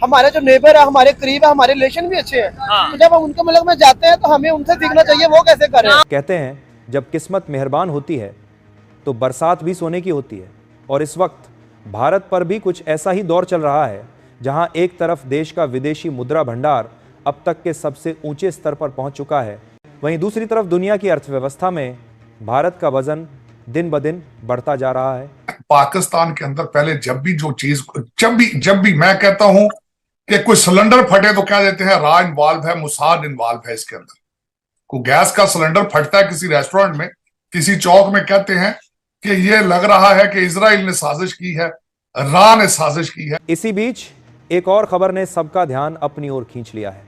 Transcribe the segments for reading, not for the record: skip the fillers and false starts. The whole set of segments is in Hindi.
हमारे जो नेबर है, हमारे करीब है, हमारे रिलेशन भी अच्छे हैं। तो जब हम उनके मुल्क में जाते हैं तो हमें उनसे सीखना चाहिए वो कैसे करें। कहते हैं जब किस्मत मेहरबान होती है तो बरसात भी सोने की होती है, और इस वक्त भारत पर भी कुछ ऐसा ही दौर चल रहा है जहां एक तरफ देश का विदेशी मुद्रा भंडार अब तक के सबसे ऊंचे स्तर पर पहुंच चुका है, वहीं दूसरी तरफ दुनिया की अर्थव्यवस्था में भारत का वजन दिन ब दिन बढ़ता जा रहा है। पाकिस्तान के अंदर पहले जब भी मैं कहता हूं कि कोई सिलेंडर फटे तो क्या देते हैं, रा इन्वॉल्व है, मुसाद इन्वॉल्व है इसके अंदर। कोई गैस का सिलेंडर फटता है किसी रेस्टोरेंट में, किसी चौक में, कहते हैं कि ये लग रहा है कि इजराइल ने साजिश की है, रा ने साजिश की है। इसी बीच एक और खबर ने सबका ध्यान अपनी ओर खींच लिया है।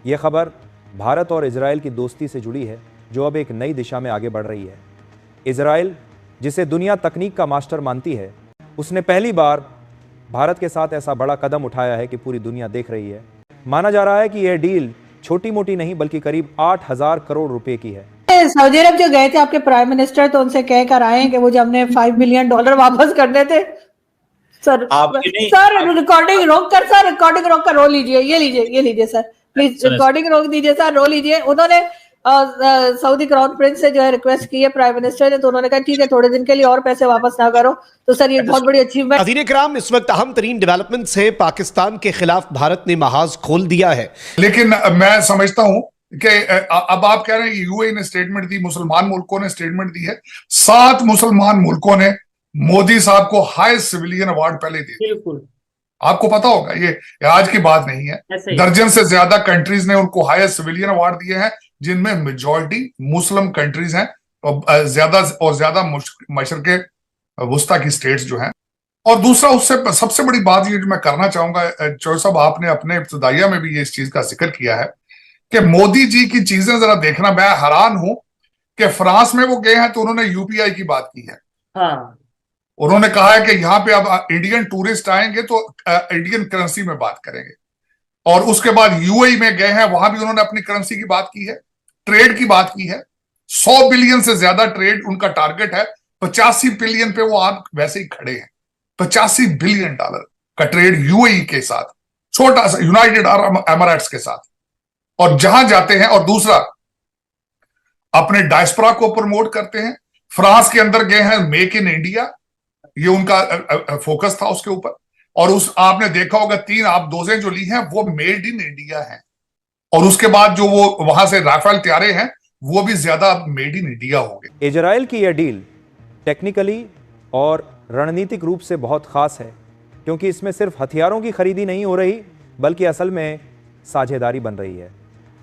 यह खबर भारत और इजराइल की दोस्ती से जुड़ी है जो अब एक नई दिशा में आगे बढ़ रही है। इजराइल, जिसे दुनिया तकनीक का मास्टर मानती है, उसने पहली बार भारत के साथ ऐसा बड़ा कदम उठाया है कि पूरी दुनिया देख रही है। माना जा रहा है कि यह डील छोटी मोटी नहीं बल्कि करीब 8,000 करोड़ रुपए की है। सऊदी अरब जो गए थे आपके प्राइम मिनिस्टर, तो उनसे कह कर आए कि वो जो हमने $5 मिलियन वापस करने थे। सर रिकॉर्डिंग रोक कर रो लीजिए, ये लीजिए सर, प्लीज रिकॉर्डिंग रोक दीजिए सर, रो लीजिए। उन्होंने सऊदी क्राउन प्रिंस से जो है रिक्वेस्ट की है प्राइम मिनिस्टर ने, तो उन्होंने कहा ठीक है थोड़े दिन के लिए और पैसे वापस ना करो। तो सर ये बहुत बड़ी अचीवमेंट। नाज़रीन किराम, इस वक्त अहम तरीन डेवलपमेंट्स है। पाकिस्तान के खिलाफ भारत ने महाज खोल दिया है, लेकिन मैं समझता हूं कि अब आप कह रहे हैं यूएई ने स्टेटमेंट दी, मुसलमान मुल्कों ने स्टेटमेंट दी है। 7 मुसलमान मुल्कों ने मोदी साहब को हाईएस्ट सिविलियन अवार्ड पहले दिए। बिल्कुल, आपको पता होगा, ये आज की बात नहीं है। दर्जन से ज्यादा कंट्रीज ने उनको हाईएस्ट सिविलियन अवार्ड दिए हैं, जिनमें मेजॉरिटी मुस्लिम कंट्रीज हैं और ज्यादा मशरके वुस्ता की स्टेट्स जो हैं। और दूसरा, उससे सबसे बड़ी बात ये जो मैं करना चाहूंगा, चौधरी साहब आपने अपने इब्तिदाइया में भी ये इस चीज का जिक्र किया है कि मोदी जी की चीजें जरा देखना। मैं हैरान हूं कि फ्रांस में वो गए हैं तो उन्होंने यूपीआई की बात की है। हाँ, उन्होंने कहा है कि यहाँ पे अब इंडियन टूरिस्ट आएंगे तो इंडियन करेंसी में बात करेंगे। और उसके बाद यूएई में गए हैं, वहां भी उन्होंने अपनी करेंसी की बात की है, ट्रेड की बात की है। 100 बिलियन से ज्यादा ट्रेड उनका टारगेट है। 85 बिलियन पे वो आज वैसे ही खड़े हैं। $85 बिलियन का ट्रेड यूएई के साथ, छोटा सा यूनाइटेड अरब एमिरेट्स के साथ। और जहां जाते हैं, और दूसरा अपने डायस्पोरा को प्रमोट करते हैं। फ्रांस के अंदर गए हैं, मेक इन इंडिया, ये उनका फोकस था उसके ऊपर। और आपने देखा होगा 3 आप डोजें जो ली हैं वो मेड इन इंडिया हैं। और उसके बाद जो वो वहां से राफेल तैयारे हैं वो भी ज्यादा मेड इन इंडिया होंगे। इजराइल की यह डील टेक्निकली और रणनीतिक रूप से बहुत खास है, क्योंकि इसमें सिर्फ हथियारों की खरीदी नहीं हो रही बल्कि असल में साझेदारी बन रही है।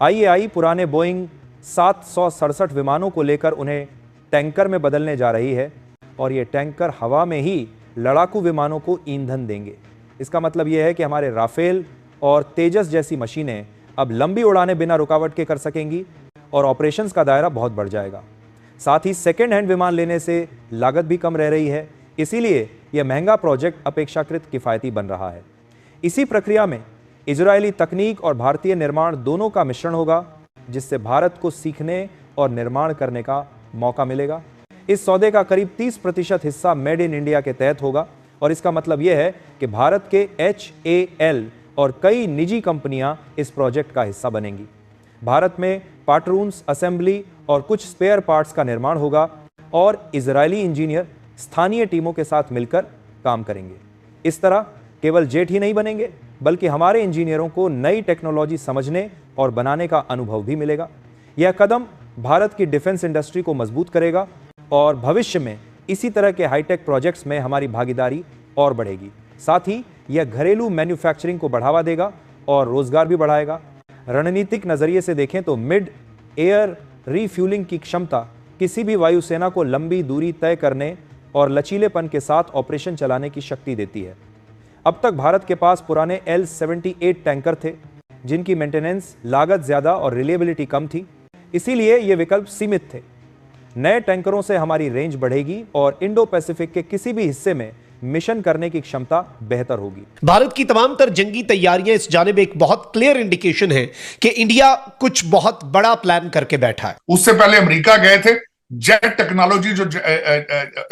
IAI पुराने बोइंग 767 विमानों को लेकर उन्हें टैंकर में बदलने जा रही है, और ये टैंकर हवा में ही लड़ाकू विमानों को ईंधन देंगे। इसका मतलब यह है कि हमारे राफेल और तेजस जैसी मशीनें अब लंबी उड़ानें बिना रुकावट के कर सकेंगी और ऑपरेशंस का दायरा बहुत बढ़ जाएगा। साथ ही सेकेंड हैंड विमान लेने से लागत भी कम रह रही है, इसीलिए यह महंगा प्रोजेक्ट अपेक्षाकृत किफ़ायती बन रहा है। इसी प्रक्रिया में इजरायली तकनीक और भारतीय निर्माण दोनों का मिश्रण होगा, जिससे भारत को सीखने और निर्माण करने का मौका मिलेगा। इस सौदे का करीब 30% हिस्सा मेड इन इंडिया के तहत होगा, और इसका मतलब यह है कि भारत के HAL और कई निजी कंपनियां इस प्रोजेक्ट का हिस्सा बनेंगी। भारत में पार्टरून्स, असेंबली और कुछ स्पेयर पार्ट्स का निर्माण होगा, और इजरायली इंजीनियर स्थानीय टीमों के साथ मिलकर काम करेंगे। इस तरह केवल जेट ही नहीं बनेंगे बल्कि हमारे इंजीनियरों को नई टेक्नोलॉजी समझने और बनाने का अनुभव भी मिलेगा। यह कदम भारत की डिफेंस इंडस्ट्री को मजबूत करेगा और भविष्य में इसी तरह के हाईटेक प्रोजेक्ट्स में हमारी भागीदारी और बढ़ेगी। साथ ही यह घरेलू मैन्युफैक्चरिंग को बढ़ावा देगा और रोजगार भी बढ़ाएगा। रणनीतिक नजरिए से देखें तो मिड एयर रीफ्यूलिंग की क्षमता किसी भी वायुसेना को लंबी दूरी तय करने और लचीलेपन के साथ ऑपरेशन चलाने की शक्ति देती है। अब तक भारत के पास पुराने L-78 टैंकर थे, जिनकी मेंटेनेंस लागत ज्यादा और रिलायबिलिटी कम थी, इसीलिए ये विकल्प सीमित थे। नए टैंकरों से हमारी रेंज बढ़ेगी और इंडो पैसिफिक के किसी भी हिस्से में मिशन करने की क्षमता बेहतर होगी। भारत की तमाम तर जंगी तैयारियां इस जानिब एक बहुत क्लियर इंडिकेशन है कि इंडिया कुछ बहुत बड़ा प्लान करके बैठा है। उससे पहले अमेरिका गए थे। जेट टेक्नोलॉजी जो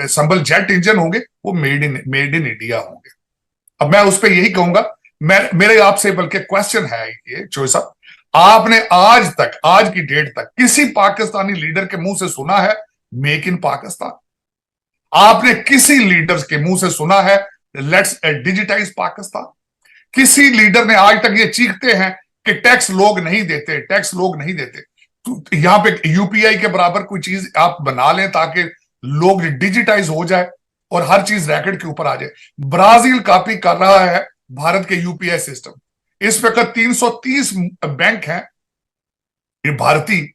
संबल जेट इंजन होंगे वो मेड इन इंडिया होंगे। अब मैं उस पर यही कहूंगा मेरे आपसे बल्कि क्वेश्चन है ये चोई साहब, आपने आज तक, आज की डेट तक किसी पाकिस्तानी लीडर के मुंह से सुना है मेक इन पाकिस्तान? आपने किसी लीडर के मुंह से सुना है लेट्स डिजिटाइज पाकिस्तान? किसी लीडर ने आज तक ये चीखते हैं कि टैक्स लोग नहीं देते, टैक्स लोग नहीं देते? तो यहां पे यूपीआई के बराबर कोई चीज आप बना लें ताकि लोग डिजिटाइज हो जाए और हर चीज रैकेट के ऊपर आ जाए। ब्राजील कॉपी कर रहा है भारत के यूपीआई सिस्टम। इस वक्त 330 बैंक हैं ये भारतीय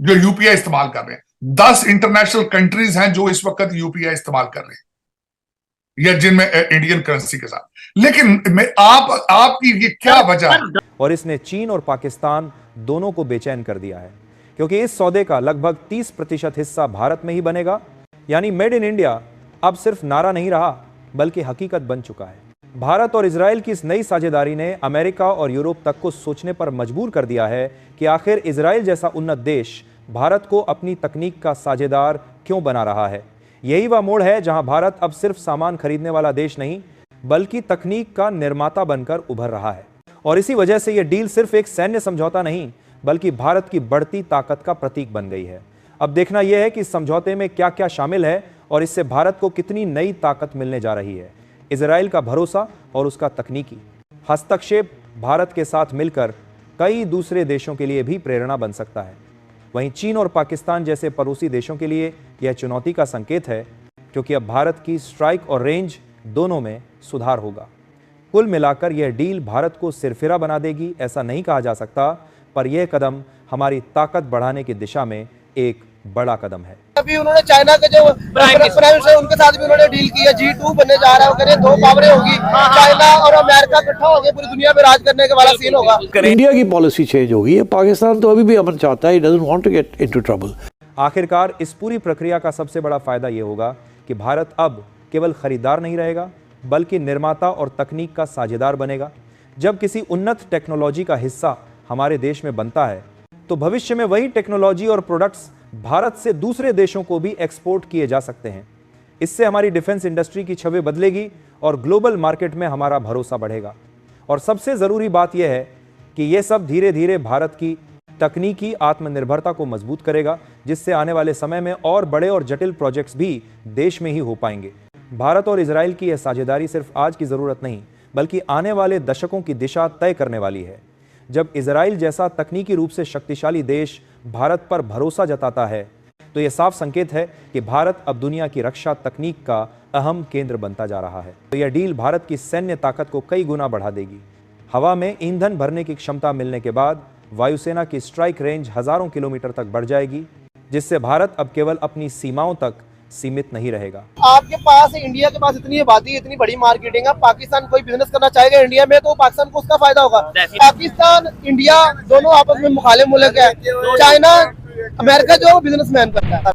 जो यूपीआई इस्तेमाल कर रहे हैं। 10 इंटरनेशनल कंट्रीज हैं जो इस वक्त यूपीआई इस्तेमाल कर रहे हैं या जिनमें इंडियन करेंसी के साथ। लेकिन आपकी ये क्या वजह है? और इसने चीन और पाकिस्तान दोनों को बेचैन कर दिया है, क्योंकि इस सौदे का लगभग 30% हिस्सा भारत में ही बनेगा। यानी मेड इन इंडिया अब सिर्फ नारा नहीं रहा बल्कि हकीकत बन चुका है। भारत और इजराइल की इस नई साझेदारी ने अमेरिका और यूरोप तक को सोचने पर मजबूर कर दिया है कि आखिर इजराइल जैसा उन्नत देश भारत को अपनी तकनीक का साझेदार क्यों बना रहा है। यही वह मोड़ है जहां भारत अब सिर्फ सामान खरीदने वाला देश नहीं बल्कि तकनीक का निर्माता बनकर उभर रहा है। और इसी वजह से यह डील सिर्फ एक सैन्य समझौता नहीं बल्कि भारत की बढ़ती ताकत का प्रतीक बन गई है। अब देखना यह है कि इस समझौते में क्या क्या शामिल है और इससे भारत को कितनी नई ताकत मिलने जा रही है। इजराइल का भरोसा और उसका तकनीकी हस्तक्षेप भारत के साथ मिलकर कई दूसरे देशों के लिए भी प्रेरणा बन सकता है। वहीं चीन और पाकिस्तान जैसे पड़ोसी देशों के लिए यह चुनौती का संकेत है, क्योंकि अब भारत की स्ट्राइक और रेंज दोनों में सुधार होगा। कुल मिलाकर यह डील भारत को सिरफिरा बना देगी ऐसा नहीं कहा जा सकता, पर यह कदम हमारी ताकत बढ़ाने की दिशा में एक बड़ा कदम है। अभी उन्होंने चाइना के जो प्राइम मिनिस्टर उनके साथ भी उन्होंने डील की है। G2 बनने जा रहा है, करिए 2 पावरें होगी, चाइना और अमेरिका इकट्ठा हो गए पूरी दुनिया में राज करने के वाला सीन होगा। इंडिया की पॉलिसी चेंज होगी है। पाकिस्तान तो अभी भी अमन चाहता है, he doesn't want to get into trouble। आखिरकार इस पूरी प्रक्रिया का सबसे बड़ा फायदा यह होगा कि भारत अब केवल खरीदार नहीं रहेगा बल्कि निर्माता और तकनीक का साझेदार बनेगा। जब किसी उन्नत टेक्नोलॉजी का हिस्सा हमारे देश में बनता है तो भविष्य में वही टेक्नोलॉजी और प्रोडक्ट्स भारत से दूसरे देशों को भी एक्सपोर्ट किए जा सकते हैं। इससे हमारी डिफेंस इंडस्ट्री की छवि बदलेगी और ग्लोबल मार्केट में हमारा भरोसा बढ़ेगा। और सबसे ज़रूरी बात यह है कि यह सब धीरे धीरे भारत की तकनीकी आत्मनिर्भरता को मजबूत करेगा, जिससे आने वाले समय में और बड़े और जटिल प्रोजेक्ट्स भी देश में ही हो पाएंगे। भारत और इजराइल की यह साझेदारी सिर्फ आज की ज़रूरत नहीं बल्कि आने वाले दशकों की दिशा तय करने वाली है। जब इजराइल जैसा तकनीकी रूप से शक्तिशाली देश भारत पर भरोसा जताता है तो यह साफ संकेत है कि भारत अब दुनिया की रक्षा तकनीक का अहम केंद्र बनता जा रहा है। तो यह डील भारत की सैन्य ताकत को कई गुना बढ़ा देगी। हवा में ईंधन भरने की क्षमता मिलने के बाद वायुसेना की स्ट्राइक रेंज हजारों किलोमीटर तक बढ़ जाएगी, जिससे भारत अब केवल अपनी सीमाओं तक सीमित नहीं रहेगा। आपके पास इंडिया के पास इतनी आबादी, इतनी बड़ी मार्केटिंग है, पाकिस्तान कोई बिजनेस करना चाहेगा इंडिया में तो पाकिस्तान को उसका फायदा होगा। पाकिस्तान इंडिया दोनों आपस में मुखालिफ मुल्क है। चाइना अमेरिका जो बिजनेसमैन करता है।